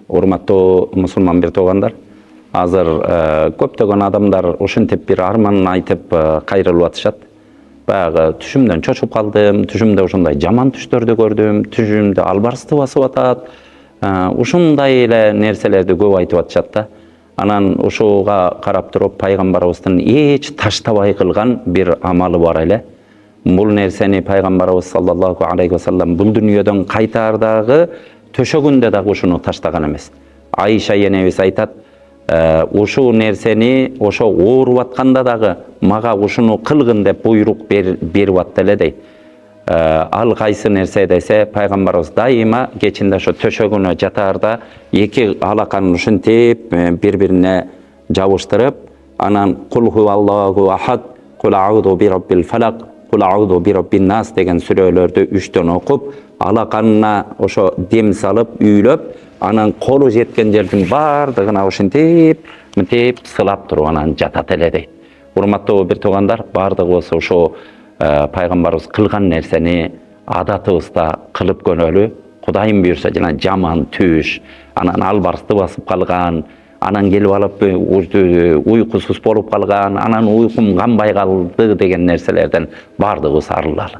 Урматтуу мусулман бир туугандар, азыр көптөгөн адамдар ушинтип бир арманын айтып кайрылып атышат. Баягы түшүмдөн чочуп калдым, түшүмдө ушундай жаман түштөрдү көрдүм, түшүмдө албарысты басып атат. Ушундай эле нерселерди көп айтып атышат да. Анан ушуга карап туруп пайгамбарыбыздын эч таштабай кылган бир амалы бар эле. Бул нерсени пайгамбарыбыз саллаллаху алейхи ва саллям бул дүйнөдөн кайтардагы төшөгүндө дагы ушуну таштаган эмес. Айша энебиз айтат, ушул нерсени ошо ооруп атканда дагы мага ушуну кылгын деп буйрук берип атты эле дейт. Ал кайсы нерсе десе, пайгамбарыбыз дайыма кечинде ошо төшөгүнө жатаарда эки алаканын ушинтип бири-бирине жабыштырып, анан кул хуаллаху ахад, кул аузу би раббил фалак, кул аузу би раббин нас деген сүрөлөрдү үчтөн окуп, алаканына ошо дем салып, үйлөп, анан колу жеткен жердин бардыгына ушинтип, мынтип сылап туруп анан жатат эле дейт. Урматтуу бир туугандар, бардыгыбыз ошо пайгамбарыбыз кылган нерсени адатыбызда кылып көнөлү. Кудайым буйрса жана жаман түш, анан албарысты басып калган, анан келип алып уйкусуз болуп калган, анан уйкум канбай калды деген нерселерден бардыгыбыз арылалы.